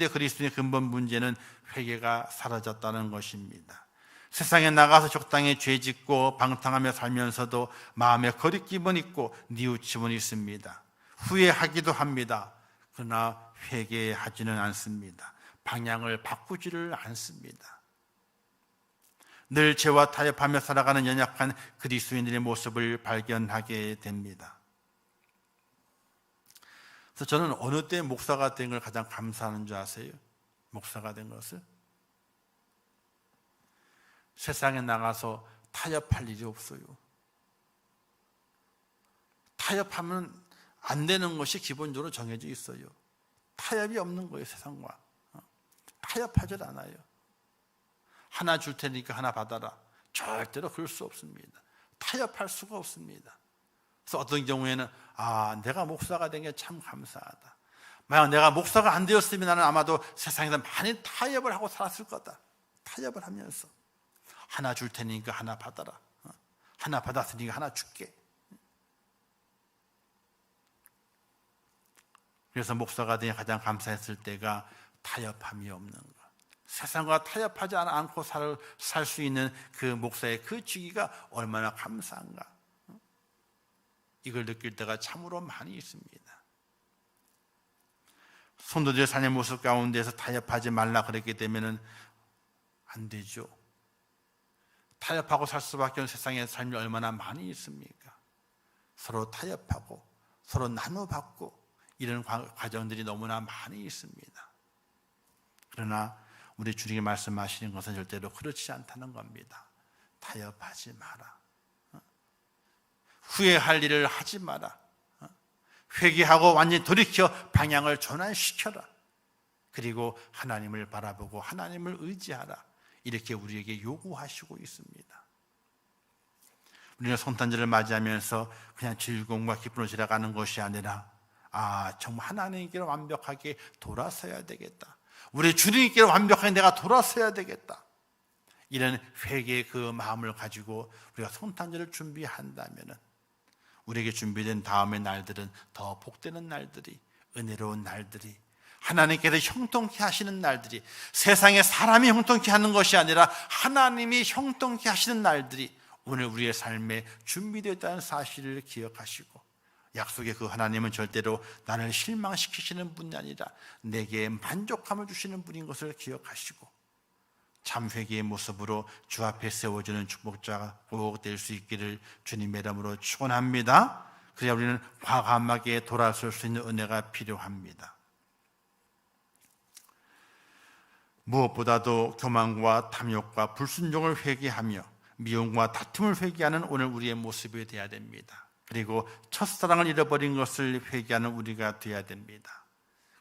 Speaker 2: 그리스도인의 근본 문제는 회개가 사라졌다는 것입니다. 세상에 나가서 적당히 죄짓고 방탕하며 살면서도 마음에 거리낌은 있고 뉘우침은 있습니다. 후회하기도 합니다. 그러나 회개하지는 않습니다. 방향을 바꾸지를 않습니다. 늘 죄와 타협하며 살아가는 연약한 그리스도인들의 모습을 발견하게 됩니다. 그래서 저는 어느 때 목사가 된 걸 가장 감사하는 줄 아세요? 목사가 된 것을? 세상에 나가서 타협할 일이 없어요. 타협하면 안 되는 것이 기본적으로 정해져 있어요. 타협이 없는 거예요, 세상과. 타협하질 않아요. 하나 줄 테니까 하나 받아라. 절대로 그럴 수 없습니다. 타협할 수가 없습니다. 그래서 어떤 경우에는 내가 목사가 된 게 참 감사하다. 만약 내가 목사가 안 되었으면 나는 아마도 세상에서 많이 타협을 하고 살았을 거다. 타협을 하면서 하나 줄 테니까 하나 받아라. 하나 받았으니까 하나 줄게. 그래서 목사가 되어 가장 감사했을 때가 타협함이 없는 것. 세상과 타협하지 않고 살 수 있는 그 목사의 그 주기가 얼마나 감사한가. 이걸 느낄 때가 참으로 많이 있습니다. 성도들의 삶의 모습 가운데서 타협하지 말라 그랬기 때문에 안 되죠. 타협하고 살 수밖에 없는 세상의 삶이 얼마나 많이 있습니까? 서로 타협하고 서로 나눠받고 이런 과정들이 너무나 많이 있습니다. 그러나 우리 주님이 말씀하시는 것은 절대로 그렇지 않다는 겁니다. 타협하지 마라. 후회할 일을 하지 마라. 회개하고 완전히 돌이켜 방향을 전환시켜라. 그리고 하나님을 바라보고 하나님을 의지하라. 이렇게 우리에게 요구하시고 있습니다. 우리는 성탄절을 맞이하면서 그냥 즐거움과 기쁨으로 지나가는 것이 아니라 정말 하나님께로 완벽하게 돌아서야 되겠다. 우리 주님께로 완벽하게 내가 돌아서야 되겠다. 이런 회개의 그 마음을 가지고 우리가 성탄절을 준비한다면 우리에게 준비된 다음의 날들은 더 복되는 날들이, 은혜로운 날들이, 하나님께서 형통케 하시는 날들이, 세상에 사람이 형통케 하는 것이 아니라 하나님이 형통케 하시는 날들이 오늘 우리의 삶에 준비되어 있다는 사실을 기억하시고, 약속의 그 하나님은 절대로 나를 실망시키시는 분이 아니라 내게 만족함을 주시는 분인 것을 기억하시고, 참 회개의 모습으로 주 앞에 세워주는 축복자가 꼭 될 수 있기를 주님의 이름으로 축원합니다. 그래야 우리는 과감하게 돌아설 수 있는 은혜가 필요합니다. 무엇보다도 교만과 탐욕과 불순종을 회개하며 미움과 다툼을 회개하는 오늘 우리의 모습이 되어야 됩니다. 그리고 첫사랑을 잃어버린 것을 회개하는 우리가 되어야 됩니다.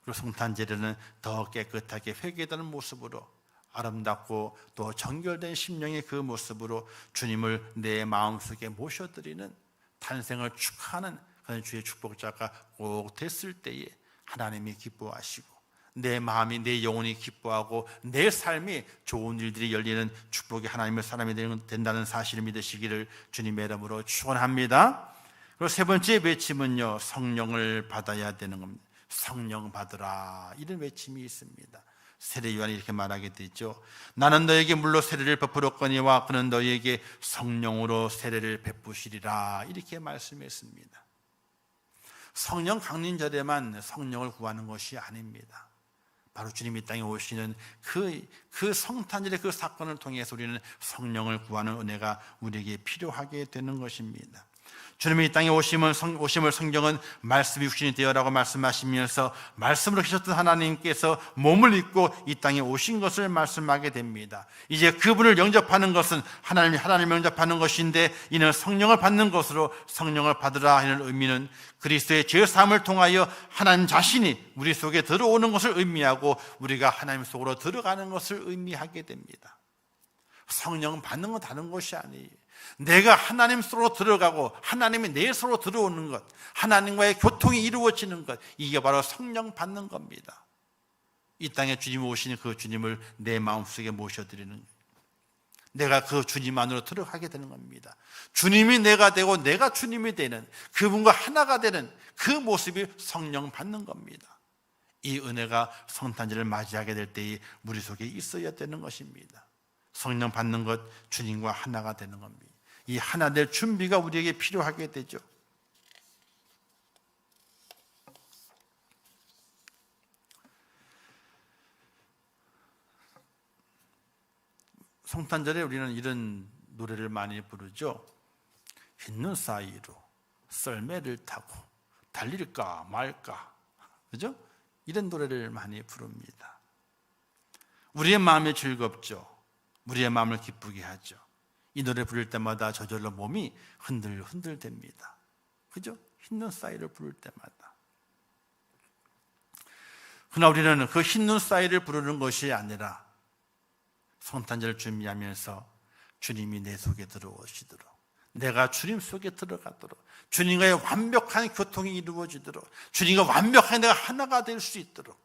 Speaker 2: 그리고 성탄절에는 더 깨끗하게 회개되는 모습으로, 아름답고 또 정결된 심령의 그 모습으로 주님을 내 마음속에 모셔드리는, 탄생을 축하하는 그런 주의 축복자가 꼭 됐을 때에 하나님이 기뻐하시고 내 마음이, 내 영혼이 기뻐하고 내 삶이 좋은 일들이 열리는 축복이 하나님의 사람이 된다는 사실을 믿으시기를 주님의 이름으로 축원합니다. 그리고 세 번째 외침은요, 성령을 받아야 되는 겁니다. 성령 받으라, 이런 외침이 있습니다. 세례 요한이 이렇게 말하게 되죠. 나는 너에게 물로 세례를 베풀었거니와 그는 너에게 성령으로 세례를 베푸시리라, 이렇게 말씀했습니다. 성령 강림절에만 성령을 구하는 것이 아닙니다. 바로 주님이 땅에 오시는 그 성탄절의 그 사건을 통해서 우리는 성령을 구하는 은혜가 우리에게 필요하게 되는 것입니다. 주님이 이 땅에 오심을 성경은 말씀이 육신이 되어라고 말씀하시면서 말씀으로 계셨던 하나님께서 몸을 입고 이 땅에 오신 것을 말씀하게 됩니다. 이제 그분을 영접하는 것은 하나님을 영접하는 것인데, 이는 성령을 받는 것으로 성령을 받으라 하는 의미는 그리스도의 죄사함을 통하여 하나님 자신이 우리 속에 들어오는 것을 의미하고 우리가 하나님 속으로 들어가는 것을 의미하게 됩니다. 성령 받는 건 다른 것이 아니에요. 내가 하나님 속으로 들어가고 하나님이 내 속으로 들어오는 것, 하나님과의 교통이 이루어지는 것, 이게 바로 성령 받는 겁니다. 이 땅에 주님 오시는 그 주님을 내 마음속에 모셔드리는 거예요. 내가 그 주님 안으로 들어가게 되는 겁니다. 주님이 내가 되고 내가 주님이 되는, 그분과 하나가 되는 그 모습이 성령 받는 겁니다. 이 은혜가 성탄절을 맞이하게 될 때에 우리 속에 있어야 되는 것입니다. 성령 받는 것, 주님과 하나가 되는 겁니다. 이 하나 될 준비가 우리에게 필요하게 되죠. 성탄절에 우리는 이런 노래를 많이 부르죠. 흰눈 사이로 썰매를 타고 달릴까 말까, 그죠? 이런 노래를 많이 부릅니다. 우리의 마음이 즐겁죠. 우리의 마음을 기쁘게 하죠. 이 노래 부를 때마다 저절로 몸이 흔들흔들 됩니다. 그죠? 흰눈 사이를 부를 때마다. 그러나 우리는 그 흰눈 사이를 부르는 것이 아니라 성탄절을 준비하면서 주님이 내 속에 들어오시도록, 내가 주님 속에 들어가도록, 주님과의 완벽한 교통이 이루어지도록, 주님과 완벽하게 내가 하나가 될 수 있도록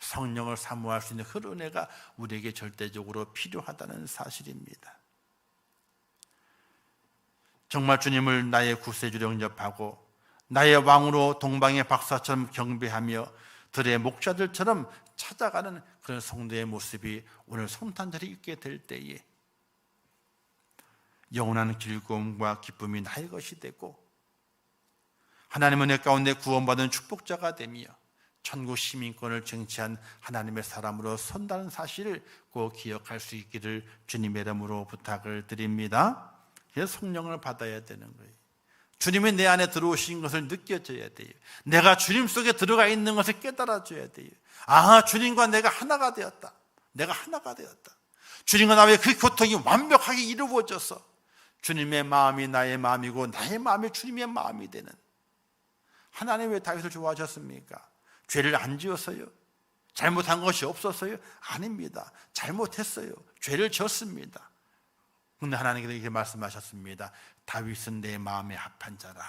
Speaker 2: 성령을 사모할 수 있는 그 은혜가 우리에게 절대적으로 필요하다는 사실입니다. 정말 주님을 나의 구세주로 영접하고 나의 왕으로 동방의 박사처럼 경배하며 들의 목자들처럼 찾아가는 그런 성도의 모습이 오늘 성탄절이 있게 될 때에 영원한 즐거움과 기쁨이 나의 것이 되고, 하나님은 내 가운데 구원받은 축복자가 되며 천국 시민권을 쟁취한 하나님의 사람으로 선다는 사실을 꼭 기억할 수 있기를 주님의 이름으로 부탁을 드립니다. 그래서 성령을 받아야 되는 거예요. 주님이 내 안에 들어오신 것을 느껴져야 돼요. 내가 주님 속에 들어가 있는 것을 깨달아줘야 돼요. 아, 주님과 내가 하나가 되었다. 내가 하나가 되었다. 주님과 나의 그 교통이 완벽하게 이루어져서 주님의 마음이 나의 마음이고 나의 마음이 주님의 마음이 되는. 하나님 왜 다윗을 좋아하셨습니까? 죄를 안 지었어요? 잘못한 것이 없었어요? 아닙니다. 잘못했어요. 죄를 졌습니다. 그런데 하나님께서 이렇게 말씀하셨습니다. 다윗은 내 마음에 합한 자라.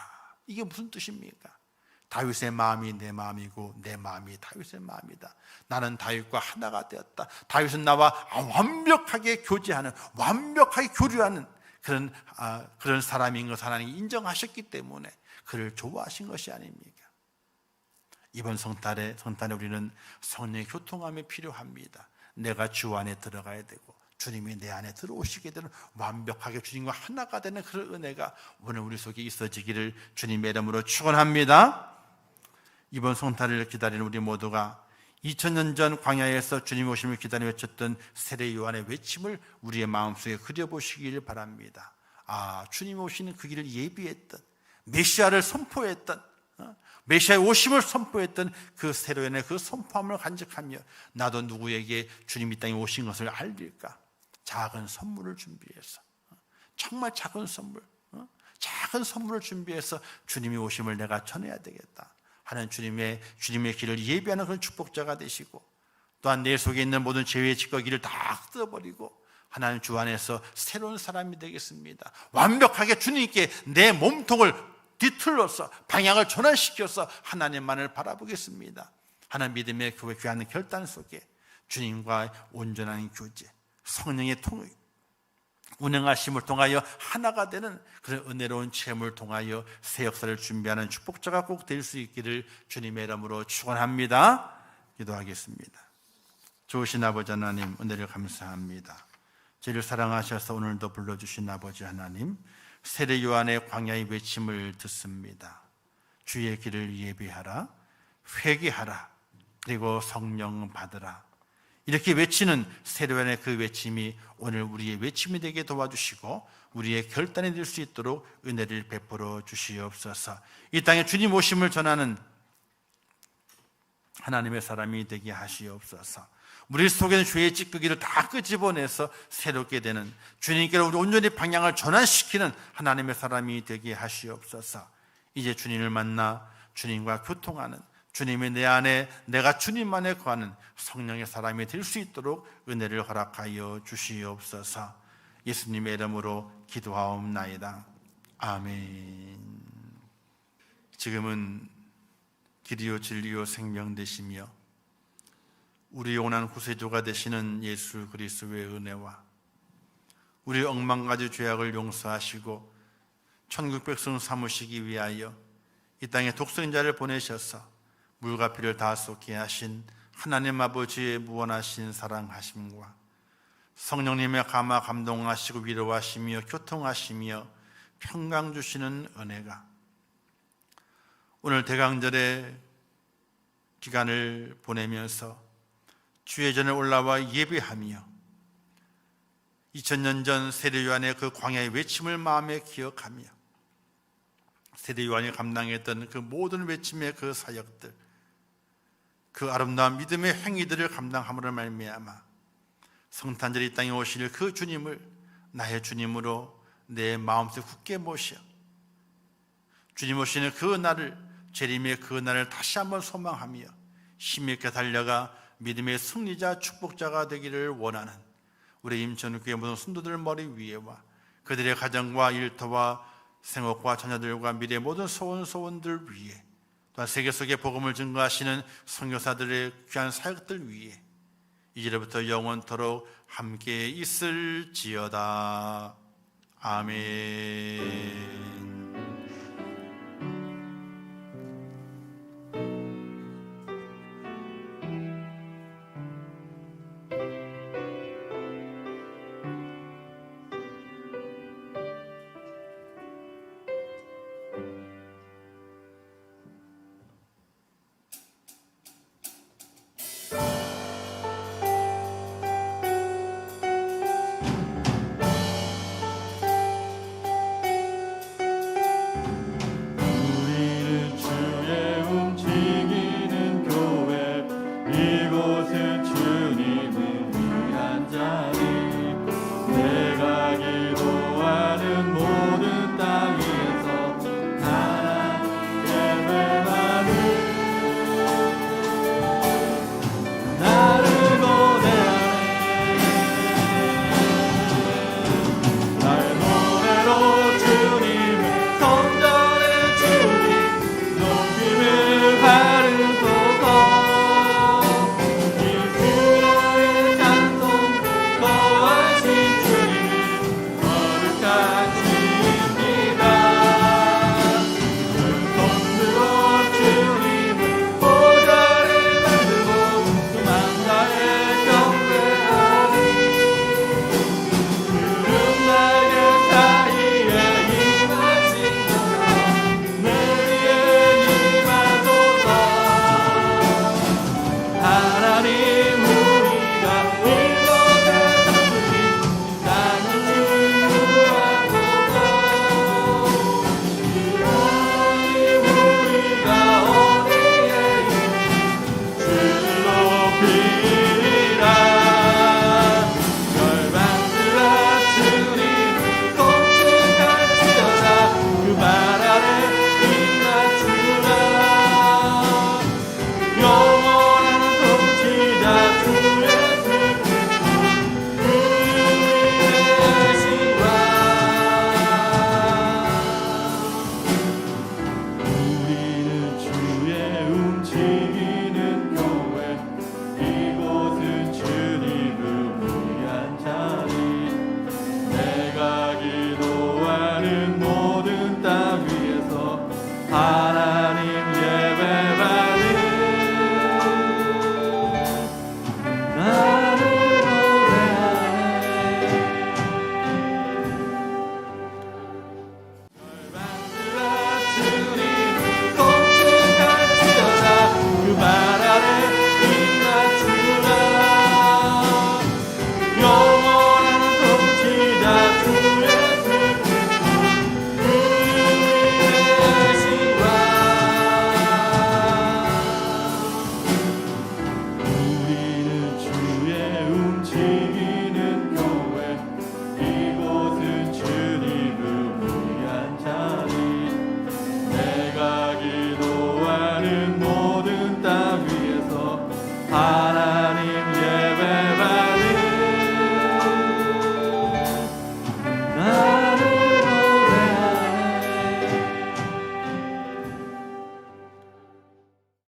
Speaker 2: 이게 무슨 뜻입니까? 다윗의 마음이 내 마음이고 내 마음이 다윗의 마음이다. 나는 다윗과 하나가 되었다. 다윗은 나와 완벽하게 교제하는, 완벽하게 교류하는 그런 사람인 것 하나님이 인정하셨기 때문에 그를 좋아하신 것이 아닙니까? 이번 성탄에 우리는 성령의 교통함이 필요합니다. 내가 주 안에 들어가야 되고 주님이 내 안에 들어오시게 되는, 완벽하게 주님과 하나가 되는 그런 은혜가 오늘 우리 속에 있어지기를 주님의 이름으로 축원합니다. 이번 성탄을 기다리는 우리 모두가 2000년 전 광야에서 주님 오심을 기다려 외쳤던 세례 요한의 외침을 우리의 마음속에 그려보시기를 바랍니다. 주님 오시는 그 길을 예비했던, 메시아를 선포했던, 메시아의 오심을 선포했던 그 세례 요한의 그 선포함을 간직하며 나도 누구에게 주님 이 땅에 오신 것을 알릴까? 작은 선물을 준비해서, 정말 작은 선물을 준비해서 주님이 오심을 내가 전해야 되겠다 하는 주님의 길을 예비하는 그런 축복자가 되시고, 또한 내 속에 있는 모든 죄의 찌꺼기를 다 뜯어버리고 하나님 주 안에서 새로운 사람이 되겠습니다. 완벽하게 주님께 내 몸통을 뒤틀러서 방향을 전환시켜서 하나님만을 바라보겠습니다 하는 믿음의 그 귀한 결단 속에 주님과 온전한 교제, 성령의 운행하심을 통하여 하나가 되는 그런 은혜로운 체험을 통하여 새 역사를 준비하는 축복자가 꼭 될 수 있기를 주님의 이름으로 축원합니다. 기도하겠습니다. 좋으신 아버지 하나님, 은혜를 감사합니다. 저희를 사랑하셔서 오늘도 불러주신 아버지 하나님, 세례 요한의 광야의 외침을 듣습니다. 주의 길을 예비하라, 회개하라, 그리고 성령 받으라, 이렇게 외치는 세례 요한의 그 외침이 오늘 우리의 외침이 되게 도와주시고 우리의 결단이 될 수 있도록 은혜를 베풀어 주시옵소서. 이 땅에 주님 오심을 전하는 하나님의 사람이 되게 하시옵소서. 우리 속에는 죄의 찌꺼기를 다 끄집어내서 새롭게 되는, 주님께로 우리 온전히 방향을 전환시키는 하나님의 사람이 되게 하시옵소서. 이제 주님을 만나 주님과 교통하는, 주님이 내 안에, 내가 주님 안에 거하는 성령의 사람이 될 수 있도록 은혜를 허락하여 주시옵소서. 예수님의 이름으로 기도하옵나이다. 아멘. 지금은 길이요 진리요 생명 되시며 우리 영원한 구세주가 되시는 예수 그리스도의 은혜와 우리 억만가지 죄악을 용서하시고 천국 백성 삼으시기 위하여 이 땅에 독생자를 보내셔서 물과 피를 다 쏟게 하신 하나님 아버지의 무한하신 사랑하심과 성령님의 감화 감동하시고 위로하시며 교통하시며 평강 주시는 은혜가 오늘 대강절의 기간을 보내면서 주의 전에 올라와 예배하며 2000년 전 세례 요한의 그 광야의 외침을 마음에 기억하며 세례 요한이 감당했던 그 모든 외침의 그 사역들, 그 아름다운 믿음의 행위들을 감당함으로 말미암아 성탄절 이 땅에 오실 그 주님을 나의 주님으로 내 마음속에 굳게 모셔 주님 오시는 그 날을, 재림의 그 날을 다시 한번 소망하며 힘있게 달려가 믿음의 승리자 축복자가 되기를 원하는 우리 임천교회 모든 성도들 머리 위에와 그들의 가정과 일터와 생업과 자녀들과 미래의 모든 소원들 위에, 또한 세계 속에 복음을 증거하시는 선교사들의 귀한 사역들 위에 이제부터 영원토록 함께 있을지어다. 아멘.